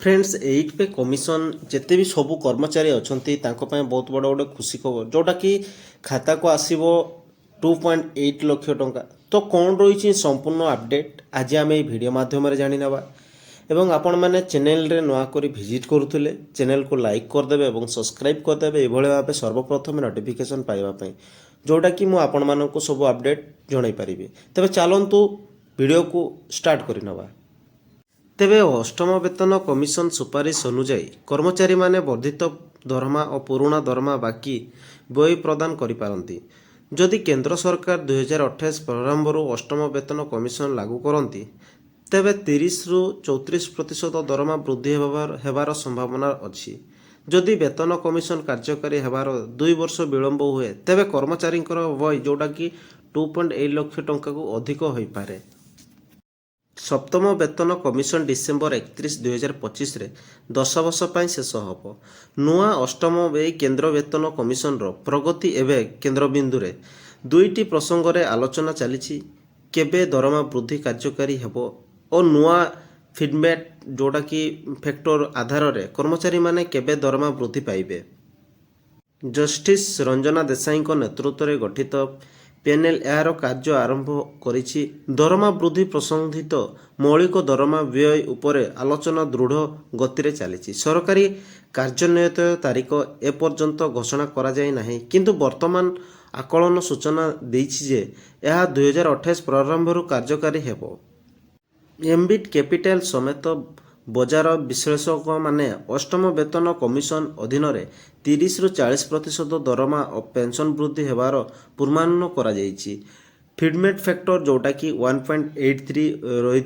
Friends 8 पे commission जिते भी सबू कर्मचारी अच्छा बहुत बड़ गोटे खुशी खबर जोटा कि खाता को आसो 2.8 लाख टंका। तो कौन रही संपूर्ण अपडेट आज आम ये वीडियो माध्यम जाणीना एवं आपण मैंने चैनल रे नुआ करी विजिट करुले चैनल को लाइक करदे और सब्सक्राइब करदे ये भाव सर्वप्रथम नोटिफिकेशन पाइबापी जोटा कि मुझे सब अपडेट जन पारि। तेज चलतु वीडियो को स्टार्ट करवा। तेबे अष्टम वेतन कमिशन सुपारिश अनुजाई कर्मचारी माने वर्धित दरमा और पुराणा दरमा बाकी व्यय प्रदान करिपारंती। जदि केंद्र सरकार 2028 प्रारंभ अष्टम वेतन कमिशन लागू करती तेबे 30 रु 34% दरमा वृद्धि हेबार संभावना अछि। जदि वेतन कमिशन कार्यकारी हेबार 2 वर्ष विलंब हुए तेबे कर्मचारी व्यय जोटा कि 2.8 लाख टंका को अधिक हो पारे। सप्तम वेतन कमिशन डिसेम्बर 31 2025 रे 10 वर्ष पर शेष होब। नुआ अष्टम व्यय केन्द्र वेतन कमिशन प्रगति एवं केन्द्रबिंदु रे दुईटी प्रसंग रे आलोचना चली केबे दरमा वृद्धि कार्यकारी हेबो और नुआ फीडबैक जोटा कि फैक्टर आधार रे कर्मचारी माने केबे दरमा वृद्धि पाइबे। जस्टिस रंजना देसाई नेतृत्व में गठित पैनेल यार कार्य आरंभ करिछि। दरमा वृद्धि प्रसंगित मौलिक दरमा व्यय उपरे आलोचना दृढ़ गति चली। सरकारी कार्यान्वयन तारीख एपर्यंत घोषणा करा जाय नाही, किंतु वर्तमान आकलन सूचना देछि जे यह 2028 प्रारंभ कार्यकारी हेबो। एम्बिट कैपिटल समेत बजार विश्लेषक माने अष्टम वेतन कमिशन अधीन 30 रु 40% दरमा और पेंशन वृद्धि हेबार पूर्वानुमान करा जायछि। फीडमेट फैक्टर जोटा कि 1.83 रही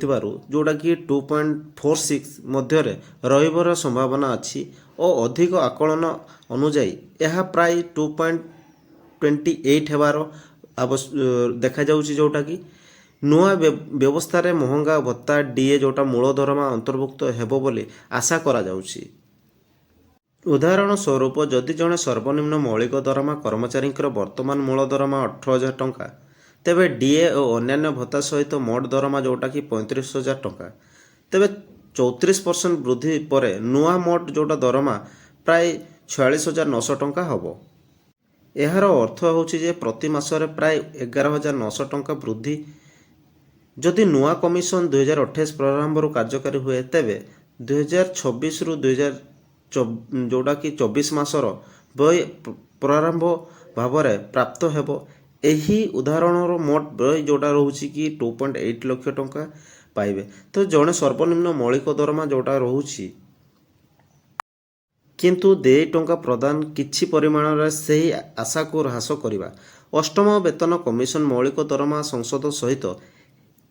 जोटा कि 2.46 मध्य रहिबार संभावना अछि और अधिक आकलन अनुजाई यह प्राय 2.28 हेबार देखा जाउछि जोटा कि नुआ व्यवस्था रे महंगा भत्ता डीए जोटा मूल दरमा अंतर्भुक्त हेबो बोली आशा करा जाउछि। उदाहरण स्वरूप जदि जड़े सर्वनिम्न मौलिक दरमा कर्मचारी वर्तमान मूल दरमा 18,000 टंका तेबे डीए और अन्य भत्ता सहित मोट दरमा जोटा कि 35,000 टंका तेबे 34% वृद्धि पर नुआ मोट जोटा दरमा प्राय 46,900 टंका होबो। यार अर्थ होछि जे प्रति मासरे प्राय 11,900 टंका वृद्धि। जदि नुआ कमिशन 2028 प्रारंभ कार्यकारी हुए तेबे 2026 रु 2024 जोटा कि 24 मासर व्यय प्रारंभ भाव प्राप्त हेबो। एही उदाहरण मोट व्यय जोटा रोची कि 2.8 लाख टंका पाइबे। तो जड़े सर्वनिम्न मौलिक दरमा जोटा रोची किंतु 2 टंका प्रदान किछि परिमाण से ही आशा को ह्रास करवा। अष्टम वेतन कमिशन मौलिक दरमा संसद सहित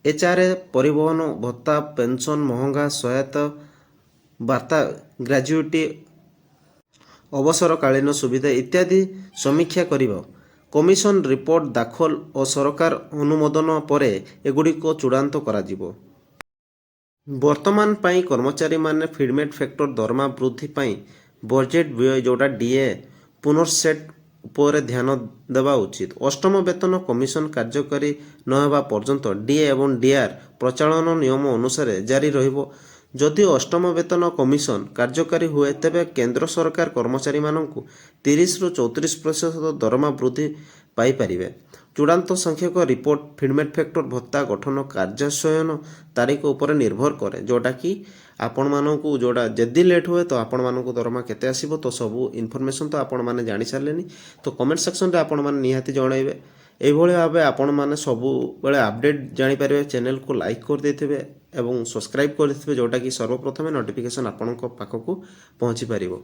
एचआरए परिवहन भत्ता पेंशन महंगा सहायता बार्ता ग्रेजुएटी अवसरकालीन सुविधा इत्यादि समीक्षा करिबो। कमिशन रिपोर्ट दाखल और सरकार अनुमोदन पर एगुड़िक चूड़ांत करा जिवो। वर्तमान पाई कर्मचारी माने फीडमेट फैक्टर दरमा वृद्धि पाई बजेट व्यय जोटा डीए पुनर्सेट उपर ध्यान देवा उचित। अष्टम वेतन कमिशन कार्यकारी नहेबा पर्यंत डीए एवं डीआर प्रचलन नियम अनुसार जारी रहिबो। जदि अष्टम वेतन कमिशन कार्यकारी हुए तेबे केंद्र सरकार कर्मचारी माननकु 30 रु 34% दरमा वृद्धि पाई परिबे। चूड़ांत संख्यक रिपोर्ट फीडमेट फैक्टर भत्ता गठन कार्यान्वयन तारीख उपर निर्भर करे जोटा कि आपण माननकु जोड़ा जदि लेट हुए तो आपण माननकु दरमा केते आसीबो। तो सबू इनफॉरमेशन तो आपण माने जानि सारलेनी। तो कमेंट सेक्शन रे आपण माने निहाती जणाइबे। एभଳି भाबे आपण माने सबू बेले अपडेट जानि परिबे। चैनल को लाइक कर देथिबे एवं सब्सक्राइब कर देथिबे जोटा कि सर्वप्रथमे नोटिफिकेशन आपणक पाखकु पहुंची परिबो।